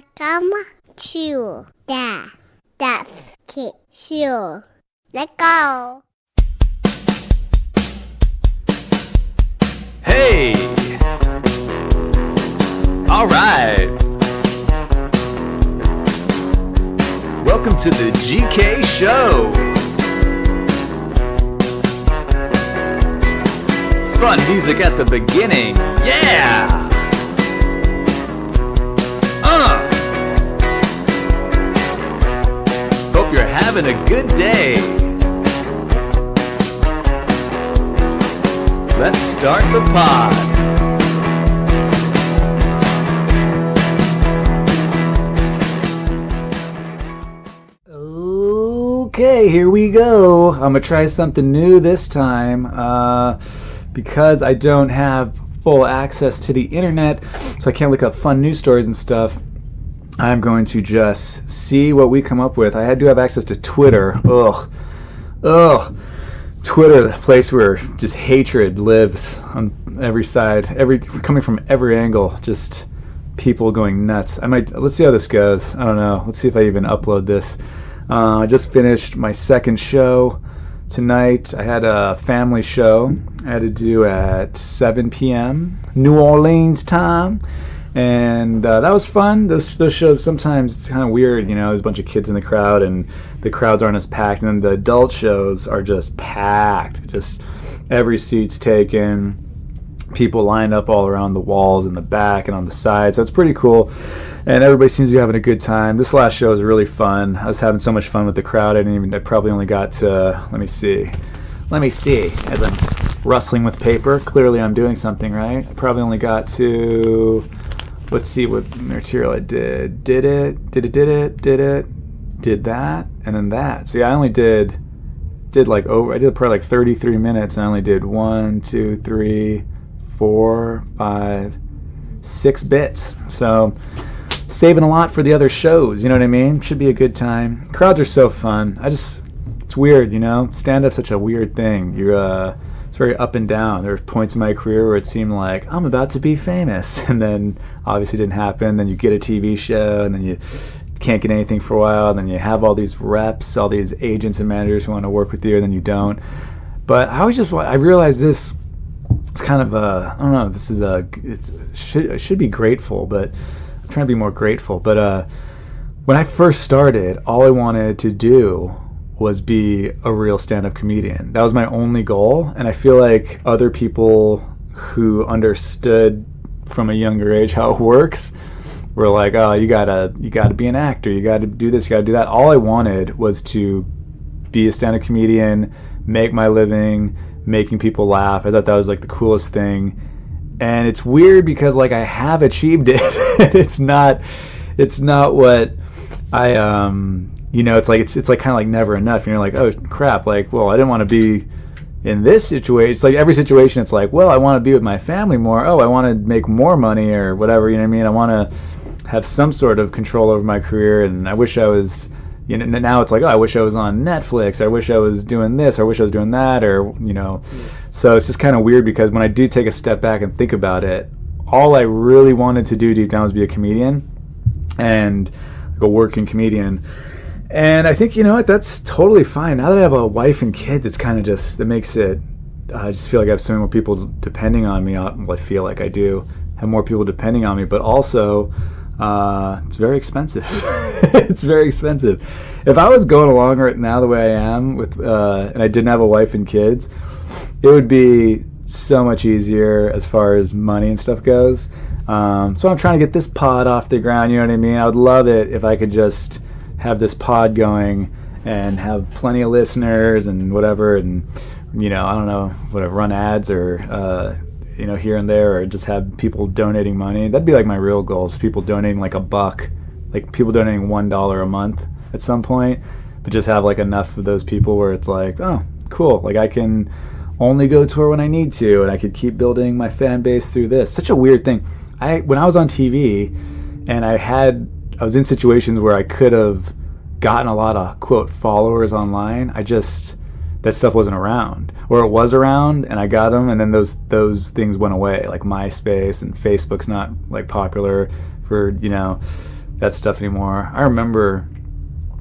Welcome to the Deaf Kid Show. Let's go. Hey! All right. Welcome to the GK Show. Fun music at the beginning. Yeah! Hope you're having a good day. Let's start the pod. Okay, here we go. I'm gonna try something new this time because I don't have full access to the internet, so I can't look up fun news stories and stuff. I'm going to just see what we come up with. I do have access to Twitter. Ugh. Twitter, the place where just hatred lives on every side, coming from every angle, just people going nuts. Let's see how this goes. I don't know. Let's see if I even upload this. I just finished my second show tonight. I had a family show I had to do at 7 p.m. New Orleans time. And that was fun. Those shows, sometimes it's kind of weird, you know, there's a bunch of kids in the crowd and the crowds aren't as packed, and then the adult shows are just packed. Just every seat's taken, people lined up all around the walls in the back and on the side, so it's pretty cool, and everybody seems to be having a good time. This last show was really fun. I was having so much fun with the crowd. I probably only got to, let me see, as I'm rustling with paper. Clearly I'm doing something right. I probably only got to, let's see what material I did. Did that, and then that. See, I only did probably like 33 minutes, and I only did 1, 2, 3, 4, 5, 6 bits. So saving a lot for the other shows, you know what I mean? Should be a good time. Crowds are so fun. It's weird, you know? Stand-up's such a weird thing. It's very up and down. There were points in my career where it seemed like I'm about to be famous, and then obviously didn't happen. Then you get a TV show, and then you can't get anything for a while. And then you have all these reps, all these agents and managers who want to work with you, and then you don't. But I realized this. It's kind of I don't know. I should be grateful, but I'm trying to be more grateful. But when I first started, all I wanted to do was be a real stand-up comedian. That was my only goal, and I feel like other people who understood from a younger age how it works were like, oh, you gotta be an actor, you gotta do this, you gotta do that. All I wanted was to be a stand-up comedian, make my living making people laugh. I thought that was like the coolest thing, and it's weird because like I have achieved it. it's not what I you know, it's like kind of like never enough, and you're like, oh crap, like, well, I didn't want to be in this situation. It's like every situation, it's like, well, I want to be with my family more. Oh, I want to make more money or whatever, you know what I mean? I want to have some sort of control over my career, and I wish I was, you know, now it's like, oh, I wish I was on Netflix, I wish I was doing this, or I wish I was doing that, or, you know. So it's just kind of weird because when I do take a step back and think about it, all I really wanted to do deep down was be a comedian, and like a working comedian. And I think, you know what, that's totally fine. Now that I have a wife and kids, it's kind of just, it makes it, I just feel like I have so many more people depending on me. Well, I feel like I do have more people depending on me, but also it's very expensive. It's very expensive. If I was going along right now the way I am with, and I didn't have a wife and kids, it would be so much easier as far as money and stuff goes. So I'm trying to get this pod off the ground, you know what I mean? I would love it if I could just have this pod going and have plenty of listeners and whatever, and, you know, I don't know, whatever, run ads or you know, here and there, or just have people donating money. That'd be like my real goal, is people donating like $1, like people donating $1 a month at some point, but just have like enough of those people where it's like, oh cool, like I can only go tour when I need to, and I could keep building my fan base through this. Such a weird thing. When I was on TV and I was in situations where I could have gotten a lot of, quote, followers online, that stuff wasn't around. Or it was around and I got them, and then those things went away, like MySpace, and Facebook's not like popular for, you know, that stuff anymore. I remember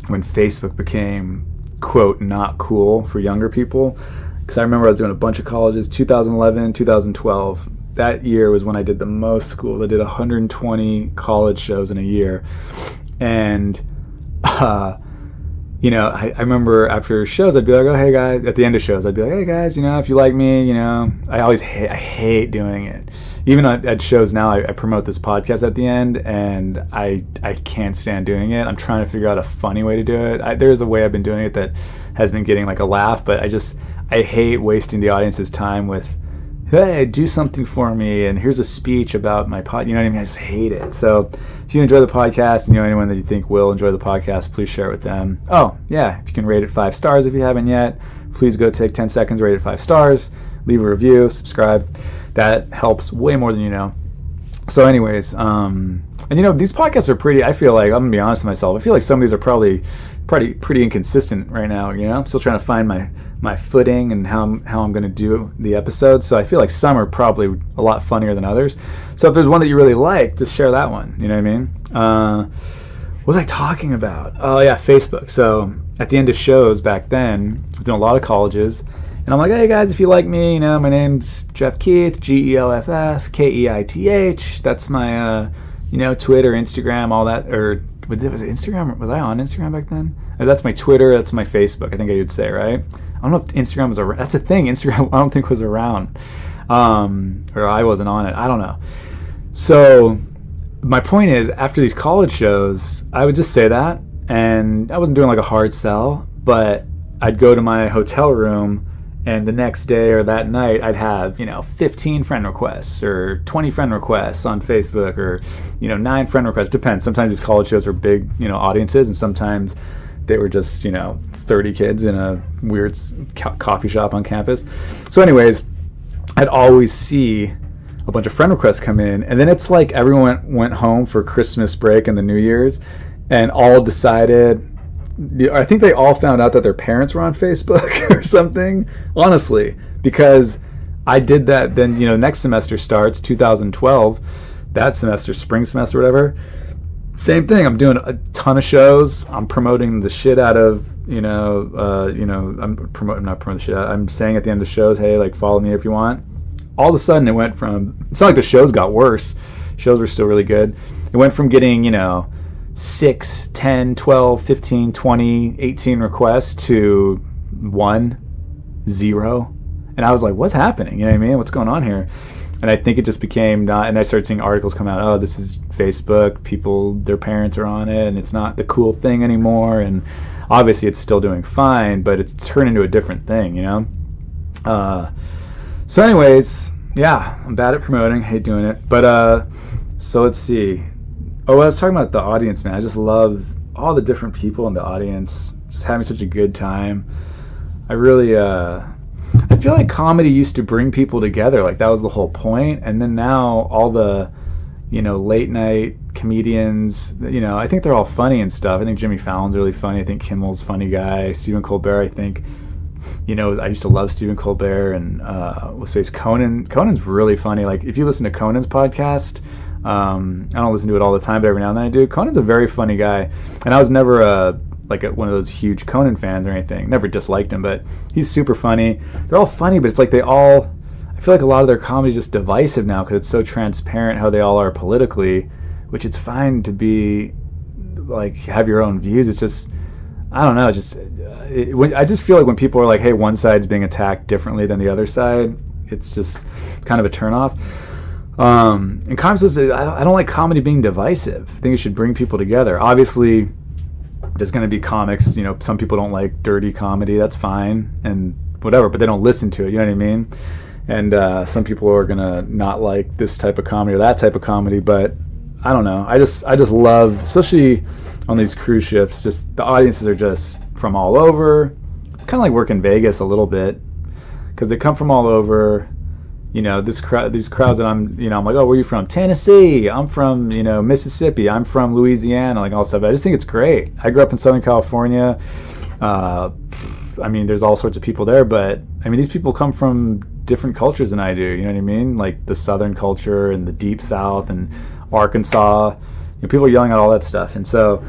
when Facebook became, quote, not cool for younger people, because I remember I was doing a bunch of colleges, 2011, 2012. That year was when I did the most schools. I did 120 college shows in a year. And, you know, I remember after shows, I'd be like, oh, hey, guys. At the end of shows, I'd be like, hey, guys, you know, if you like me, you know. I hate doing it. Even at shows now, I promote this podcast at the end, and I can't stand doing it. I'm trying to figure out a funny way to do it. There's a way I've been doing it that has been getting like a laugh, but I hate wasting the audience's time with, hey, do something for me, and here's a speech about my pod. You know what I mean? I just hate it. So if you enjoy the podcast and you know anyone that you think will enjoy the podcast, please share it with them. Oh, yeah, if you can rate it 5 stars if you haven't yet, please go take 10 seconds, rate it 5 stars, leave a review, subscribe. That helps way more than you know. So anyways, and you know, these podcasts are pretty, I feel like, I'm going to be honest with myself, I feel like some of these are probably pretty inconsistent right now, you know? I'm still trying to find my footing and how I'm going to do the episodes. So I feel like some are probably a lot funnier than others. So if there's one that you really like, just share that one. You know what I mean? What was I talking about? Oh yeah, Facebook. So at the end of shows back then, I was doing a lot of colleges. And I'm like, hey guys, if you like me, you know, my name's Jeff Keith, Geoff, Keith. That's my, you know, Twitter, Instagram, all that. Or was it Instagram? Was I on Instagram back then? That's my Twitter. That's my Facebook, I think I would say, right? I don't know if Instagram was around. That's the thing. Instagram, I don't think was around. Or I wasn't on it. I don't know. So my point is, after these college shows, I would just say that. And I wasn't doing like a hard sell, but I'd go to my hotel room, and the next day or that night, I'd have, you know, 15 friend requests or 20 friend requests on Facebook, or, you know, 9 friend requests. Depends. Sometimes these college shows are big, you know, audiences, and sometimes they were just, you know, 30 kids in a weird coffee shop on campus. So anyways, I'd always see a bunch of friend requests come in, and then it's like everyone went home for Christmas break and the New Year's, and all decided, I think they all found out that their parents were on Facebook or something, honestly, because I did that. Then, you know, next semester starts, 2012, that semester, spring semester, whatever. Same thing. I'm doing a ton of shows. I'm promoting the shit out of, I'm not promoting the shit out. I'm saying at the end of shows, hey, like, follow me if you want. All of a sudden, it went from, it's not like the shows got worse. Shows were still really good. It went from getting, you know, 6, 10, 12, 15, 20, 18 requests to 1, 0. And I was like, what's happening? You know what I mean? What's going on here? And I think it just became not, and I started seeing articles come out, oh, this is Facebook, people, their parents are on it, and it's not the cool thing anymore. And obviously it's still doing fine, but it's turned into a different thing, you know? So anyways, yeah, I'm bad at promoting, hate doing it. But, so let's see. Oh, I was talking about the audience, man. I just love all the different people in the audience, just having such a good time. I really, I feel like comedy used to bring people together. Like, that was the whole point. And then now all the, you know, late night comedians, you know, I think they're all funny and stuff. I think Jimmy Fallon's really funny. I think Kimmel's a funny guy. Stephen Colbert, I think, you know, I used to love Stephen Colbert. And let's face Conan's really funny. Like, if you listen to Conan's podcast, I don't listen to it all the time, but every now and then I do. Conan's a very funny guy. And I was never one of those huge Conan fans or anything. Never disliked him, but he's super funny. They're all funny, but it's like I feel like a lot of their comedy is just divisive now because it's so transparent how they all are politically, which it's fine to be, like, have your own views. It's just, I don't know, I just feel like when people are like, hey, one side's being attacked differently than the other side, it's just kind of a turnoff. And comedy, I don't like comedy being divisive. I think it should bring people together. Obviously, there's going to be comics, you know, some people don't like dirty comedy, that's fine, and whatever, but they don't listen to it, you know what I mean? And some people are going to not like this type of comedy or that type of comedy, but I don't know. I just love, especially on these cruise ships, just the audiences are just from all over. It's kind of like working Vegas a little bit, because they come from all over. You know, these crowds that I'm like, oh, where are you from? Tennessee. I'm from, you know, Mississippi. I'm from Louisiana, like all stuff. I just think it's great. I grew up in Southern California. I mean, there's all sorts of people there, but I mean, these people come from different cultures than I do. You know what I mean? Like the Southern culture and the Deep South and Arkansas. people are yelling at all that stuff, and so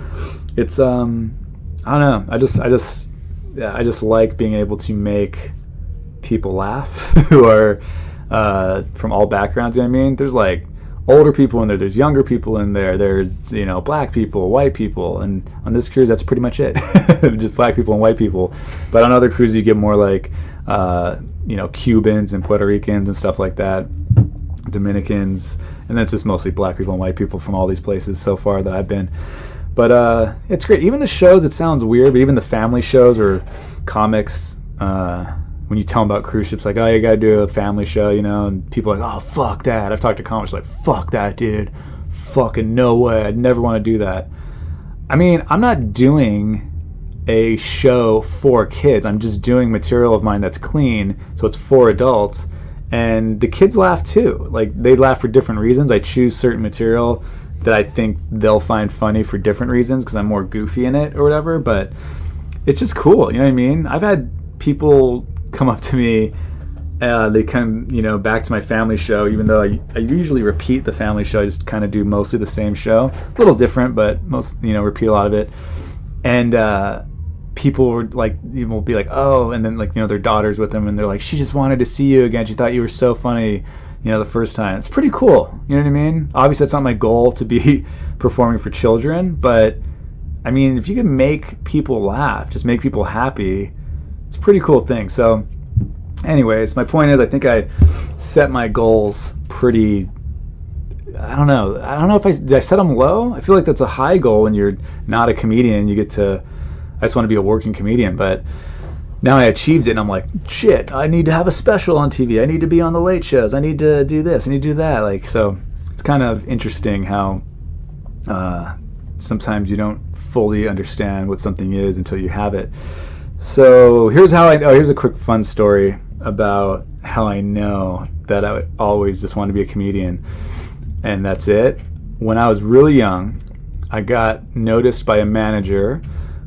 it's I don't know. I just like being able to make people laugh who are from all backgrounds. You know what I mean? There's like older people in there, there's younger people in there, there's black people, white people, and on this cruise that's pretty much it. Just black people and white people. But on other cruises you get more like Cubans and Puerto Ricans and stuff like that, Dominicans, and then it's just mostly black people and white people from all these places so far that I've been. But it's great. Even the shows, it sounds weird, but even the family shows or comics, when you tell them about cruise ships, like, oh, you gotta do a family show, and people are like, oh, fuck that. I've talked to comics like, fuck that, dude. Fucking no way. I'd never want to do that. I mean, I'm not doing a show for kids. I'm just doing material of mine that's clean, so it's for adults. And the kids laugh too. Like, they laugh for different reasons. I choose certain material that I think they'll find funny for different reasons because I'm more goofy in it or whatever, but it's just cool, you know what I mean? I've had people come up to me, they come, back to my family show, even though I usually repeat the family show. I just kind of do mostly the same show. A little different, but most, repeat a lot of it. And people were like, will be like, oh, and then like, their daughter's with them and they're like, she just wanted to see you again. She thought you were so funny, the first time. It's pretty cool. You know what I mean? Obviously that's not my goal to be performing for children, but I mean, if you can make people laugh, just make people happy, it's a pretty cool thing. So anyways, my point is, I think I set my goals pretty, I don't know if did I set them low? I feel like that's a high goal when you're not a comedian. You get to, I just want to be a working comedian, but now I achieved it and I'm like, shit, I need to have a special on TV. I need to be on the late shows. I need to do this. I need to do that. Like, so it's kind of interesting how sometimes you don't fully understand what something is until you have it. So here's a quick fun story about how I know that I would always just want to be a comedian. And that's it. When I was really young, I got noticed by a manager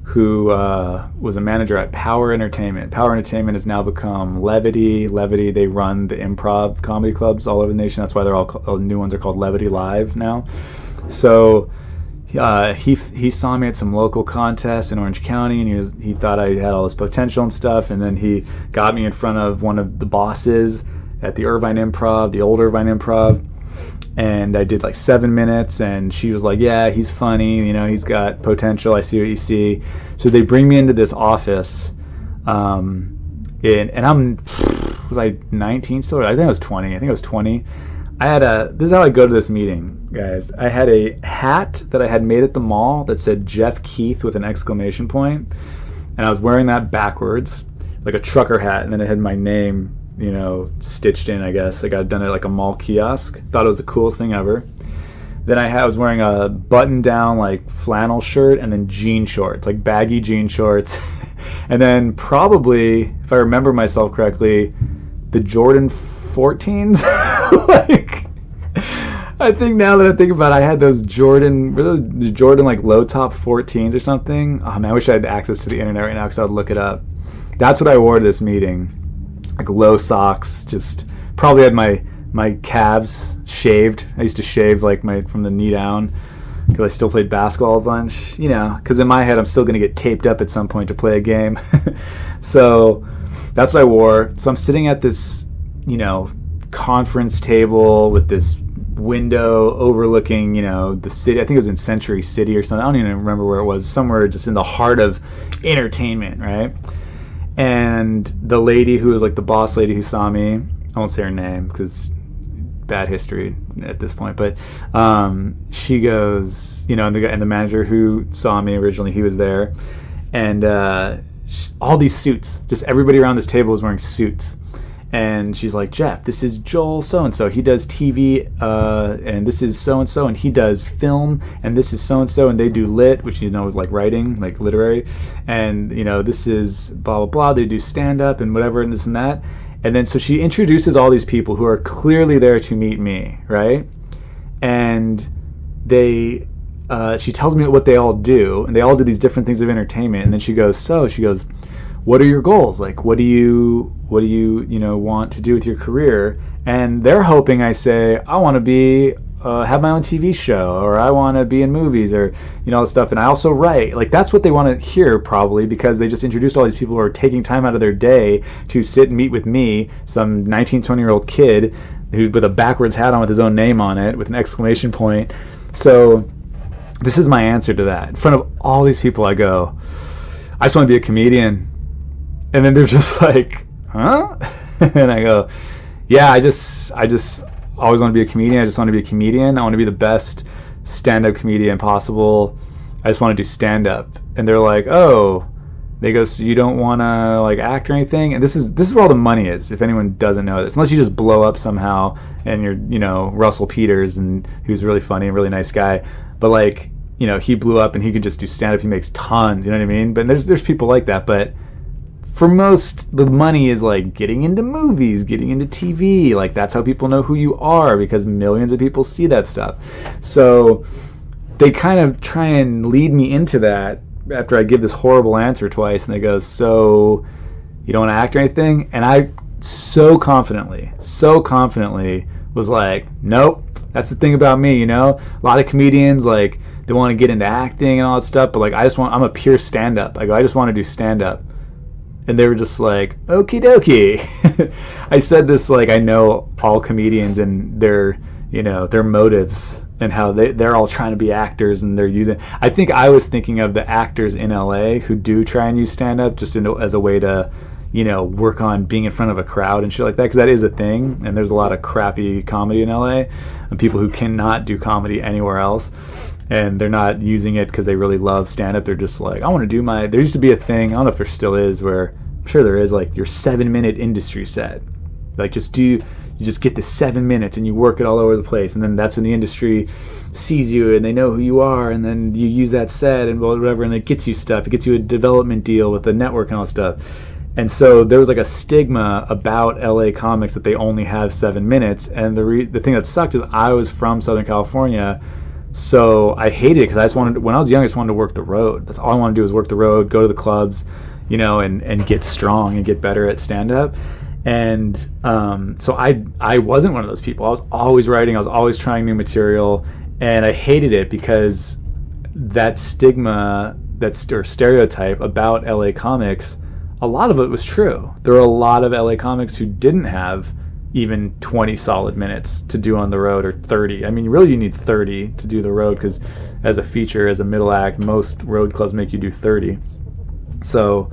who was a manager at Power Entertainment. Power Entertainment has now become Levity. Levity, they run the improv comedy clubs all over the nation. That's why they're all new ones are called Levity Live now. So he saw me at some local contest in Orange County, and he thought I had all this potential and stuff. And then he got me in front of one of the bosses at the Irvine Improv, the old Irvine Improv. And I did like 7 minutes, and she was like, yeah, he's funny, he's got potential, I see what you see. So they bring me into this office, and was I 19 still? I think I was 20. This is how I go to this meeting, guys. I had a hat that I had made at the mall that said Jeff Keith with an exclamation point, and I was wearing that backwards, like a trucker hat, and then it had my name stitched in, I guess. I got it done at like a mall kiosk. Thought it was the coolest thing ever. Then I was wearing a button-down like flannel shirt and then jean shorts, like baggy jean shorts. And then probably, if I remember myself correctly, the Jordan 14s. Like, I think now that I think about it, I had those Jordan like low top 14s or something. Oh man, I wish I had access to the internet right now because I would look it up. That's what I wore to this meeting. Like low socks, just probably had my calves shaved. I used to shave like from the knee down because I still played basketball a bunch, because in my head I'm still going to get taped up at some point to play a game. So that's what I wore. So I'm sitting at this, conference table with this window overlooking, the city. I think it was in Century City or something. I don't even remember where it was. Somewhere just in the heart of entertainment, right? And the lady who was like the boss lady who saw me, I won't say her name because bad history at this point, but she goes, and the manager who saw me originally, he was there, and all these suits, just everybody around this table was wearing suits. And she's like, Jeff, this is Joel so-and-so. He does TV, and this is so-and-so, and he does film, and this is so-and-so, and they do lit, which, like writing, like literary. And, this is blah, blah, blah. They do stand-up and whatever, and this and that. And then so she introduces all these people who are clearly there to meet me, right? And she tells me what they all do, and they all do these different things of entertainment. And then she goes, what are your goals? Like, what do you want to do with your career? And they're hoping I say, I want to be have my own TV show, or I want to be in movies, or all this stuff. And I also write. Like, that's what they want to hear, probably, because they just introduced all these people who are taking time out of their day to sit and meet with me, some 19, 20-year-old kid who with a backwards hat on with his own name on it with an exclamation point. So this is my answer to that. In front of all these people, I go, I just want to be a comedian. And then they're just like, huh? And I go, yeah, I just always want to be a comedian. I just want to be a comedian. I want to be the best stand-up comedian possible. I just want to do stand-up. And they're like, oh. They go, so you don't want to like act or anything? And this is where all the money is, if anyone doesn't know this. Unless you just blow up somehow and you're, Russell Peters, and who's really funny and really nice guy. But like, he blew up and he could just do stand-up. He makes tons, you know what I mean? But there's people like that. But for most, the money is like getting into movies, getting into TV. Like, that's how people know who you are, because millions of people see that stuff. So they kind of try and lead me into that after I give this horrible answer twice, and they go, so you don't want to act or anything? And I so confidently was like, nope, that's the thing about me, A lot of comedians, like, they want to get into acting and all that stuff, but like, I'm a pure stand-up. I just want to do stand-up. And they were just like, okie dokie. I said this like I know all comedians and their motives, and how they're all trying to be actors, and they're using. I think I was thinking of the actors in LA who do try and use stand-up just as a way to, work on being in front of a crowd and shit like that, because that is a thing, and there's a lot of crappy comedy in LA, and people who cannot do comedy anywhere else, and they're not using it because they really love stand-up. They're just like, I want to do there used to be a thing, I don't know if there still is, where I'm sure there is, like your 7-minute industry set. Like, you just get the 7 minutes and you work it all over the place, and then that's when the industry sees you and they know who you are, and then you use that set and whatever, and it gets you stuff. It gets you a development deal with the network and all that stuff. And so there was like a stigma about LA comics that they only have 7 minutes, and the thing that sucked is I was from Southern California, so I hated it, because when I was young, I just wanted to work the road. That's all I wanted to do, was work the road, go to the clubs, and get strong and get better at stand-up. And so I wasn't one of those people. I was always writing. I was always trying new material, and I hated it because that stigma, or stereotype about LA comics, a lot of it was true. There were a lot of LA comics who didn't have even 20 solid minutes to do on the road, or 30. I mean, really, you need 30 to do the road, because as a feature, as a middle act, most road clubs make you do 30. So.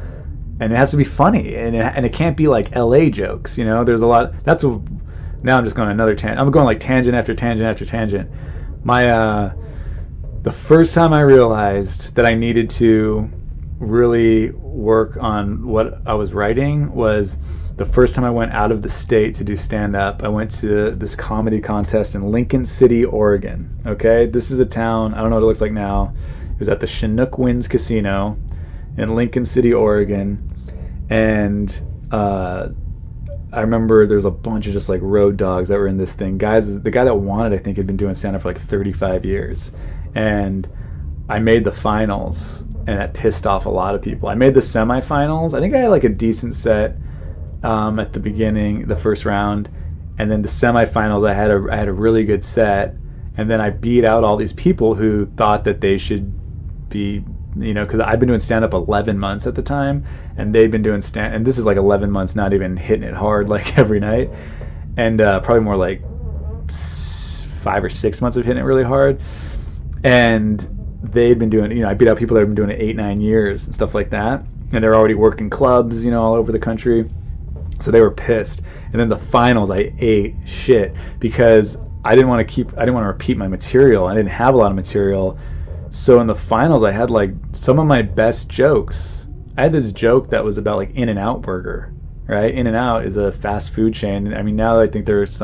And it has to be funny, and it can't be like LA jokes, There's a lot. Now I'm just going another tangent. I'm going like tangent after tangent after tangent. The first time I realized that I needed to really work on what I was writing was the first time I went out of the state to do stand-up. I went to this comedy contest in Lincoln City, Oregon. Okay, this is a town. I don't know what it looks like now. It was at the Chinook Winds Casino in Lincoln City, Oregon. And I remember there was a bunch of just like road dogs that were in this thing. The guy that won it, I think, had been doing stand-up for like 35 years. And I made the finals, and that pissed off a lot of people. I made the semifinals. I think I had like a decent set at the beginning, the first round. And then the semifinals, I had a really good set. And then I beat out all these people who thought that they should be, because I've been doing stand-up 11 months at the time, and they'd been doing and this is like 11 months not even hitting it hard like every night, and probably more like 5 or 6 months of hitting it really hard. And they'd been doing, I beat out people that had been doing it 8-9 years and stuff like that, and they're already working clubs, all over the country. So they were pissed. And then the finals, I ate shit because I didn't want to repeat my material. I didn't have a lot of material. So in the finals, I had like some of my best jokes. I had this joke that was about like In-N-Out Burger, right? In-N-Out is a fast food chain. I mean, now I think there's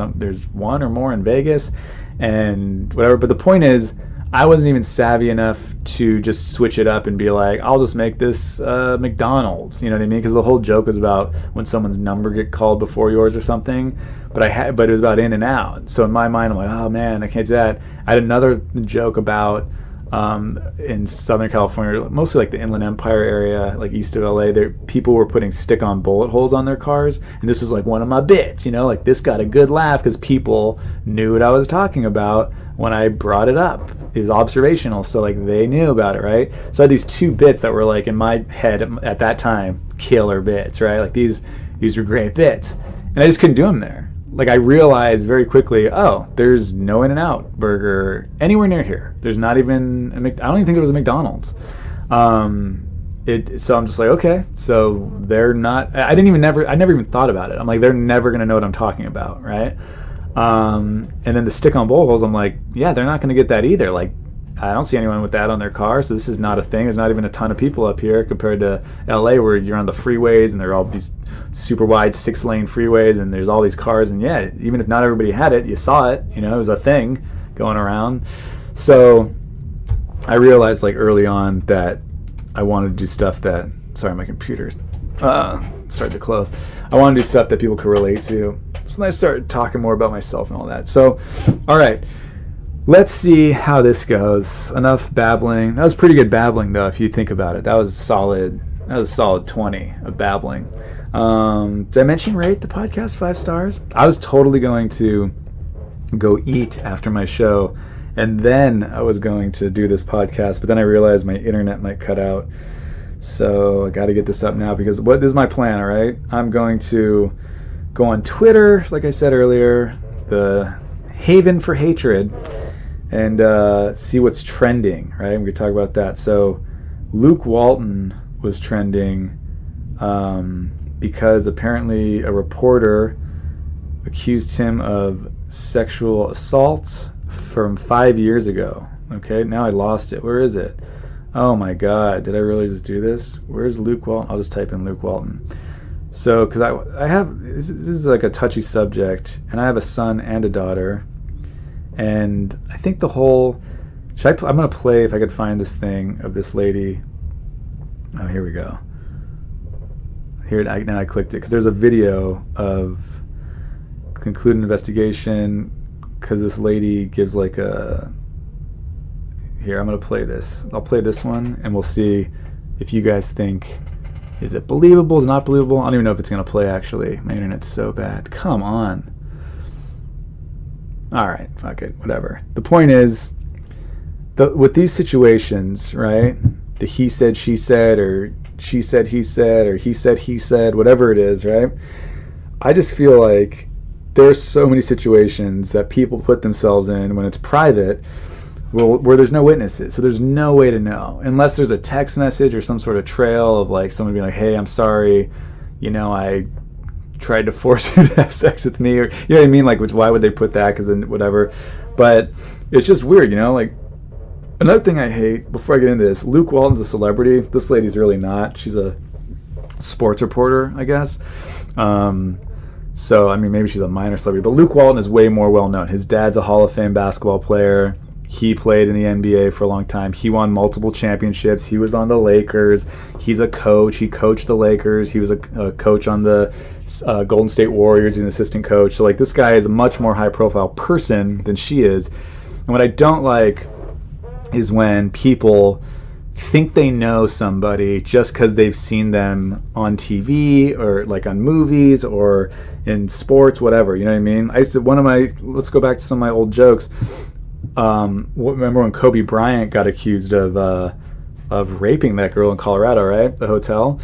one or more in Vegas and whatever. But the point is, I wasn't even savvy enough to just switch it up and be like, I'll just make this McDonald's. You know what I mean? Because the whole joke was about when someone's number get called before yours or something. But it was about In-N-Out. So in my mind, I'm like, oh man, I can't do that. I had another joke about in Southern California, mostly like the Inland Empire area, like east of LA, there people were putting stick-on bullet holes on their cars, and this was like one of my bits, like this got a good laugh because people knew what I was talking about when I brought it up. It was observational, so like they knew about it, right? So I had these two bits that were like in my head at that time, killer bits, right? Like these were great bits, and I just couldn't do them there. Like I realized very quickly, oh, there's no In-N-Out burger anywhere near here. There's not even I don't even think there was a McDonald's. So I'm just like, okay, so they're not. I never even thought about it. I'm like, they're never gonna know what I'm talking about, right? And then the stick-on bullet holes, I'm like, yeah, they're not gonna get that either. Like, I don't see anyone with that on their car, so this is not a thing. There's not even a ton of people up here compared to LA, where you're on the freeways and there are all these super wide 6-lane freeways and there's all these cars, and yeah, even if not everybody had it, you saw it, it was a thing going around. So I realized like early on that I wanted to do stuff that, sorry, my computer started to close. I wanted to do stuff that people could relate to. So I started talking more about myself and all that. So, all right. Let's see how this goes. Enough babbling. That was pretty good babbling, though, if you think about it. That was solid. That was a solid 20 of babbling. Did I mention rate the podcast 5 stars? I was totally going to go eat after my show, and then I was going to do this podcast, but then I realized my internet might cut out. So I got to get this up now because this is my plan, all right? I'm going to go on Twitter, like I said earlier, the haven for hatred, and see what's trending, right? We could talk about that. So Luke Walton was trending because apparently a reporter accused him of sexual assault from 5 years ago. Okay, now I lost it. Where is it? Oh my God, did I really just do this? Where's Luke Walton? I'll just type in Luke Walton. So, because I have, this is like a touchy subject, and I have a son and a daughter. And I think the whole, I'm going to play, if I could find this thing of this lady. Oh, here we go. Now I clicked it, because there's a video of concluding investigation, because this lady gives like a, here, I'm going to play this. I'll play this one, and we'll see if you guys think, is it believable, is it not believable? I don't even know if it's going to play, actually. My internet's so bad. Come on. All right, fuck it, whatever. The point is, with these situations, right, the he said, she said, or she said, he said, or he said, whatever it is, right, I just feel like there's so many situations that people put themselves in when it's private, where there's no witnesses, so there's no way to know, unless there's a text message or some sort of trail of like someone being like, hey, I'm sorry, I tried to force you to have sex with me, or you know what I mean, like, which, why would they put that? Because then whatever. But it's just weird, like, another thing I hate, before I get into this, Luke Walton's a celebrity. This lady's really not. She's a sports reporter, I guess. So I mean, maybe she's a minor celebrity, but Luke Walton is way more well known. His dad's a Hall of Fame basketball player. He played in the NBA for a long time. He won multiple championships. He was on the Lakers. He's a coach. He coached the Lakers. He was a coach on the Golden State Warriors. He's an assistant coach. So, like, this guy is a much more high-profile person than she is. And what I don't like is when people think they know somebody just because they've seen them on TV or, like, on movies or in sports, whatever. You know what I mean? Let's go back to some of my old jokes. Remember when Kobe Bryant got accused of raping that girl in Colorado, right? The hotel.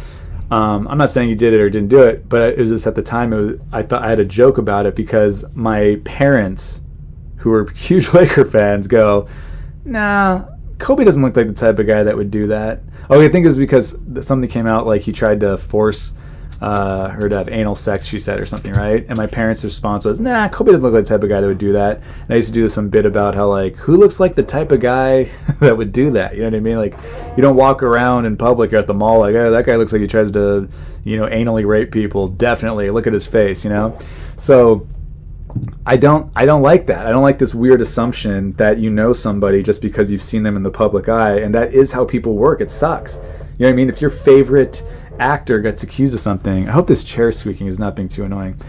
I'm not saying he did it or didn't do it, but it was just at the time, I thought I had a joke about it because my parents, who were huge Laker fans, go, nah, Kobe doesn't look like the type of guy that would do that. Oh, I think it was because something came out, like he tried to force her to have anal sex, she said, or something, right? And my parents' response was, nah, Kobe doesn't look like the type of guy that would do that. And I used to do some bit about how, like, who looks like the type of guy that would do that? You know what I mean? Like, you don't walk around in public or at the mall like, oh, that guy looks like he tries to, anally rape people. Definitely. Look at his face, So I don't like that. I don't like this weird assumption that you know somebody just because you've seen them in the public eye, and that is how people work. It sucks. You know what I mean? If your favorite actor gets accused of something, I hope this chair squeaking is not being too annoying.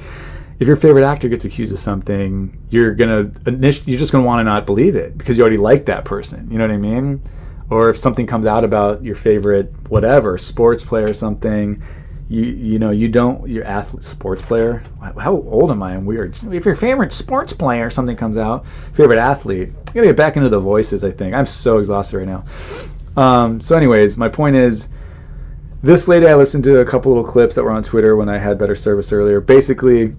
if your favorite actor gets accused of something, you're just gonna want to not believe it because you already like that person. You know what I mean? Or if something comes out about your favorite whatever sports player or something, your athlete, sports player. How old am I? I'm weird. If your favorite sports player or something comes out, favorite athlete, I gotta get back into the voices. I think I'm so exhausted right now. So, anyways, my point is, this lady, I listened to a couple little clips that were on Twitter when I had better service earlier. Basically,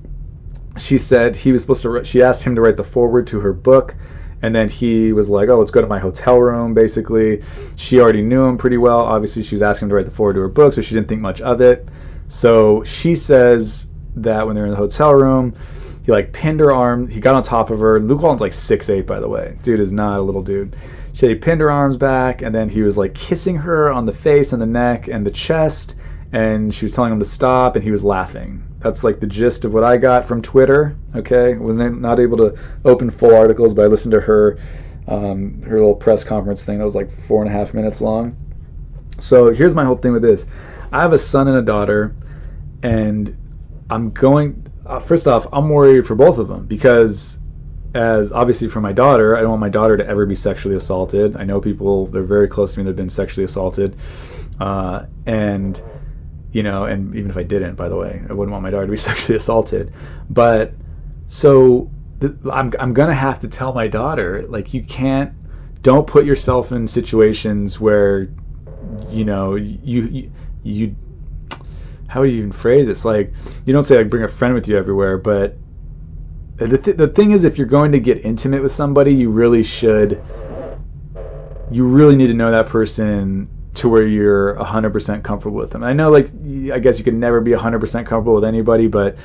she said he was supposed to. She asked him to write the foreword to her book. And then he was like, oh, let's go to my hotel room, basically. She already knew him pretty well. Obviously, she was asking him to write the foreword to her book, so she didn't think much of it. So she says that when they're in the hotel room, he like pinned her arm. He got on top of her. Luke Walton's like 6'8", by the way. Dude is not a little dude. He pinned her arms back, and then he was like kissing her on the face and the neck and the chest, and she was telling him to stop, and he was laughing. That's like the gist of what I got from Twitter. Okay, was not able to open full articles, but I listened to her little press conference thing that was like 4.5 minutes long. So here's my whole thing with this. I have a son and a daughter, and I'm going. First off, I'm worried for both of them because, as obviously for my daughter, I don't want my daughter to ever be sexually assaulted. I know people, they're very close to me, that have been sexually assaulted, and even if I didn't, by the way, I wouldn't want my daughter to be sexually assaulted. But so I'm gonna have to tell my daughter, like, don't put yourself in situations where, you how would you even phrase it? It's like, you don't say like bring a friend with you everywhere, but the thing is, if you're going to get intimate with somebody, you really need to know that person to where you're 100% comfortable with them. And I know, like, I guess you can never be 100% comfortable with anybody, but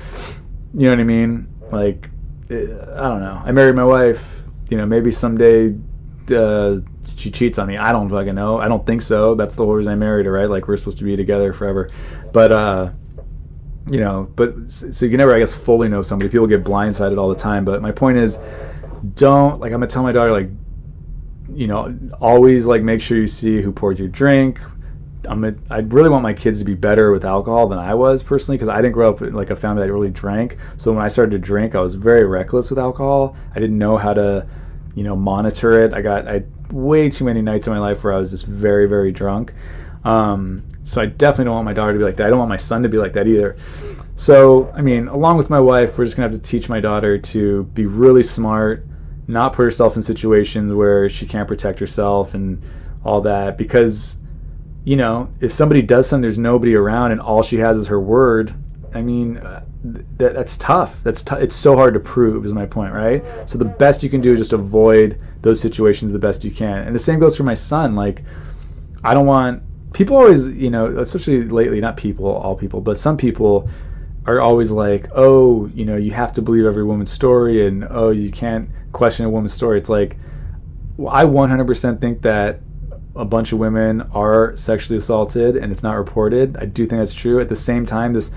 you know what I mean? Like, I don't know. I married my wife. Maybe someday she cheats on me. I don't fucking know. I don't think so. That's the whole reason I married her, right? Like, we're supposed to be together forever. But, so you can never, I guess, fully know somebody. People get blindsided all the time. But my point is, I'm going to tell my daughter, like, always like make sure you see who poured your drink. I really want my kids to be better with alcohol than I was personally, because I didn't grow up in like a family that really drank. So when I started to drink, I was very reckless with alcohol. I didn't know how to, monitor it. I had way too many nights in my life where I was just very, very drunk. So I definitely don't want my daughter to be like that. I don't want my son to be like that either. So, along with my wife, we're just gonna have to teach my daughter to be really smart, not put herself in situations where she can't protect herself and all that, because if somebody does something, there's nobody around and all she has is her word. That's tough. It's so hard to prove, is my point, right? So the best you can do is just avoid those situations the best you can. And the same goes for my son. Like, I don't want people always, especially lately, not people, all people, but some people are always like, oh, you have to believe every woman's story, and oh, you can't question a woman's story. It's like, well, I 100% think that a bunch of women are sexually assaulted and it's not reported. I do think that's true. At the same time, this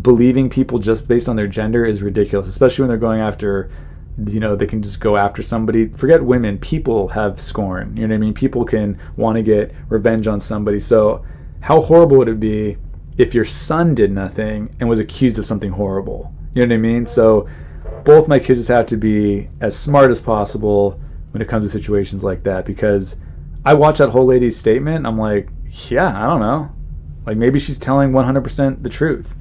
believing people just based on their gender is ridiculous, especially when they're going after, they can just go after somebody. Forget women, people have scorn. You know what I mean? People can want to get revenge on somebody. So how horrible would it be if your son did nothing and was accused of something horrible? You know what I mean? So both my kids just have to be as smart as possible when it comes to situations like that, because I watched that whole lady's statement and I'm like, yeah, I don't know. Like, maybe she's telling 100% the truth.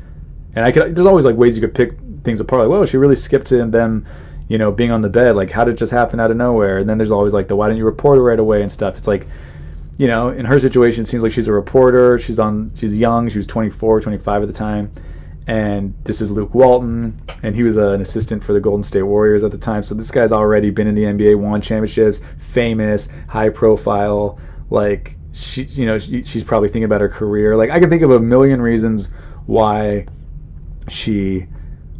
And there's always like ways you could pick things apart. Like, whoa, she really skipped to them, being on the bed. Like, how did it just happen out of nowhere? And then there's always like why didn't you report her right away and stuff. It's like, in her situation, it seems like she's a reporter. She's young. She was 24, 25 at the time. And this is Luke Walton, and he was an assistant for the Golden State Warriors at the time. So this guy's already been in the NBA, won championships, famous, high profile. Like, she's probably thinking about her career. Like, I can think of a million reasons why she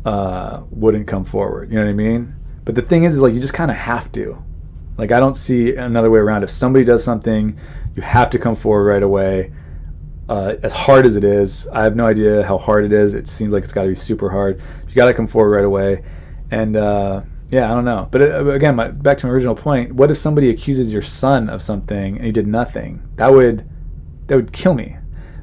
wouldn't come forward. You know what I mean? But the thing is like, you just kind of have to. Like, I don't see another way around. If somebody does something, you have to come forward right away. As hard as it is, I have no idea how hard it is. It seems like it's got to be super hard. You got to come forward right away. And I don't know. But again, back to my original point. What if somebody accuses your son of something and he did nothing? That would kill me.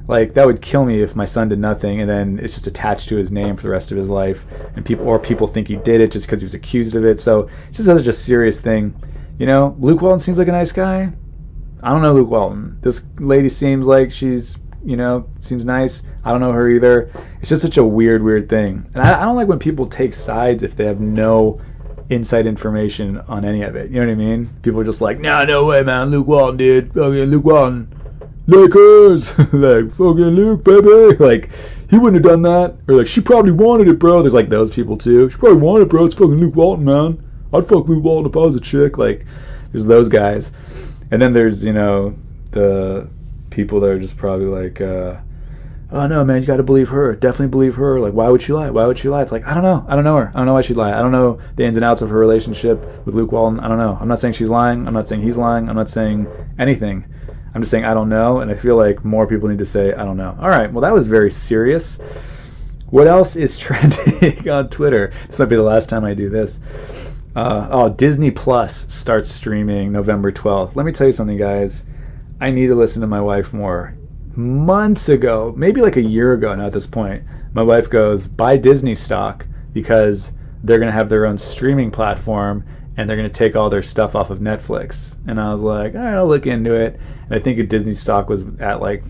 Like, that would kill me if my son did nothing and then it's just attached to his name for the rest of his life, and people think he did it just because he was accused of it. So it's just such a serious thing. You know, Luke Walton seems like a nice guy. I don't know Luke Walton. This lady seems like she's, seems nice. I don't know her either. It's just such a weird thing. And I don't like when people take sides if they have no inside information on any of it. You know what I mean? People are just like, nah, no way, man. Luke Walton, dude. Okay, Luke Walton. Lakers. Like, fucking Luke, baby. Like, he wouldn't have done that. Or like, she probably wanted it, bro. There's like those people too. She probably wanted it, bro. It's fucking Luke Walton, man. I'd fuck Luke Walton if I was a chick. Like, there's those guys. And then there's, the people that are just probably like, oh no, man, you got to believe her. Definitely believe her. Like, why would she lie? Why would she lie? It's like, I don't know. I don't know her. I don't know why she'd lie. I don't know the ins and outs of her relationship with Luke Walton. I don't know. I'm not saying she's lying. I'm not saying he's lying. I'm not saying anything. I'm just saying I don't know. And I feel like more people need to say, I don't know. All right. Well, that was very serious. What else is trending on Twitter? This might be the last time I do this. Disney Plus starts streaming November 12th. Let me tell you something, guys. I need to listen to my wife more. Months ago, maybe like a year ago now at this point, my wife goes, buy Disney stock because they're going to have their own streaming platform and they're going to take all their stuff off of Netflix. And I was like, all right, I'll look into it. And I think a Disney stock was at like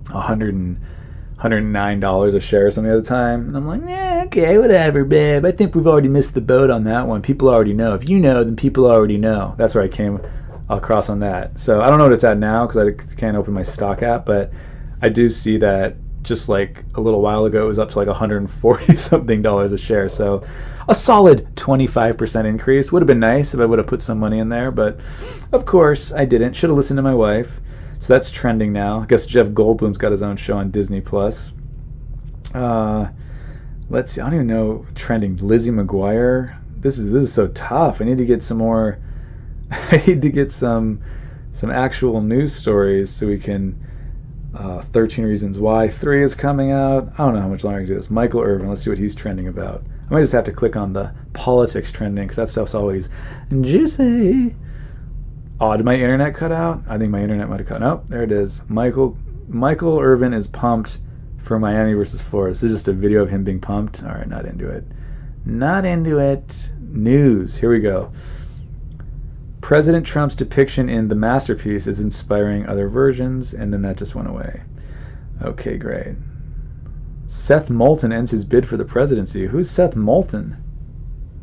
$109 a share or something at the time. And I'm like, yeah, okay, whatever, babe. I think we've already missed the boat on that one. People already know. If you know, then people already know. That's where I came across on that. So I don't know what it's at now because I can't open my stock app, but I do see that just like a little while ago it was up to like $140 something a share. So a solid 25% increase. Would have been nice if I would have put some money in there, but of course I didn't. Should have listened to my wife. So that's trending now. I guess Jeff Goldblum's got his own show on Disney Plus. Let's see. I don't even know trending. Lizzie McGuire. This is so tough. I need to get some more. I need to get some actual news stories so we can. 13 Reasons Why 3 is coming out. I don't know how much longer I can do this. Michael Irvin. Let's see what he's trending about. I might just have to click on the politics trending because that stuff's always juicy. Oh, did my internet cut out? I think my internet might have cut out. Nope, there it is. Michael Irvin is pumped for Miami versus Florida. This is just a video of him being pumped. All right, not into it. Not into it. News. Here we go. President Trump's depiction in The Masterpiece is inspiring other versions, and then that just went away. Okay, great. Seth Moulton ends his bid for the presidency. Who's Seth Moulton?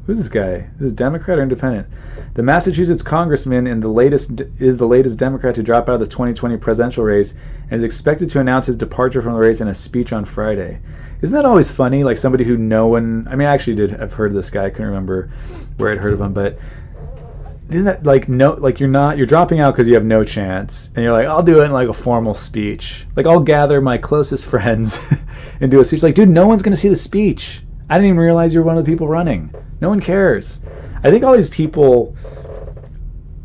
Who's this guy? This is Democrat or Independent? The Massachusetts congressman is the latest Democrat to drop out of the 2020 presidential race and is expected to announce his departure from the race in a speech on Friday. Isn't that always funny? Like somebody who no one... I mean, I actually I've heard of this guy. I couldn't remember where I'd heard of him, but... Isn't that like you're dropping out because you have no chance, and you're like, I'll do it in like a formal speech. Like I'll gather my closest friends and do a speech. Like, dude, no one's gonna see the speech. I didn't even realize you were one of the people running. No one cares. I think all these people.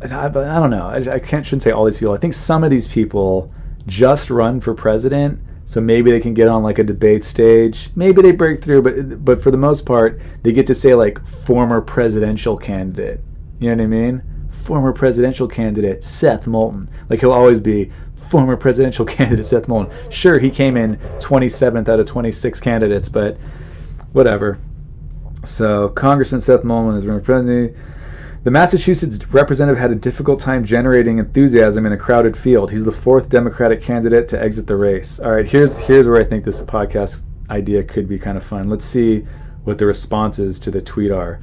I don't know. I shouldn't say all these people. I think some of these people just run for president, so maybe they can get on like a debate stage. Maybe they break through, but for the most part, they get to say like former presidential candidate. You know what I mean? Former presidential candidate Seth Moulton. Like he'll always be former presidential candidate Seth Moulton. Sure, he came in 27th out of 26 candidates, but whatever. So Congressman Seth Moulton is representing. The Massachusetts representative had a difficult time generating enthusiasm in a crowded field. He's the fourth Democratic candidate to exit the race. All right, here's where I think this podcast idea could be kind of fun. Let's see what the responses to the tweet are.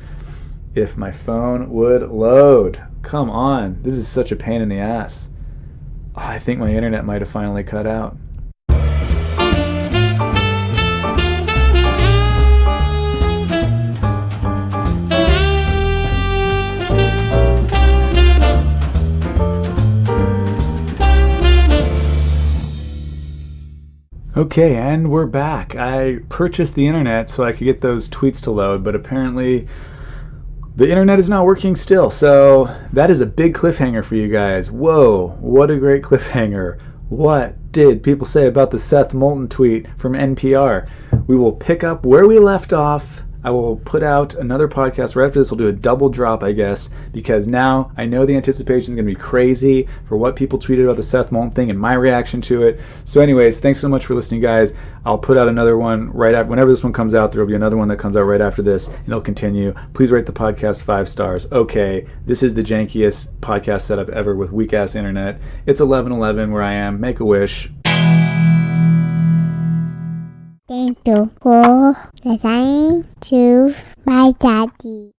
If my phone would load. Come on. This is such a pain in the ass. Oh, I think my internet might have finally cut out. Okay, and we're back. I purchased the internet so I could get those tweets to load, but apparently the internet is not working still, so that is a big cliffhanger for you guys. Whoa, what a great cliffhanger. What did people say about the Seth Moulton tweet from NPR? We will pick up where we left off I will put out another podcast right after this. We'll do a double drop, I guess, because now I know the anticipation is going to be crazy for what people tweeted about the Seth Moulton thing and my reaction to it. So anyways, thanks so much for listening, guys. I'll put out another one right after. Whenever this one comes out, there will be another one that comes out right after this, and it'll continue. Please rate the podcast 5 stars. Okay, this is the jankiest podcast setup ever with weak-ass internet. It's 11:11 where I am. Make a wish. Thank you for listening to my daddy.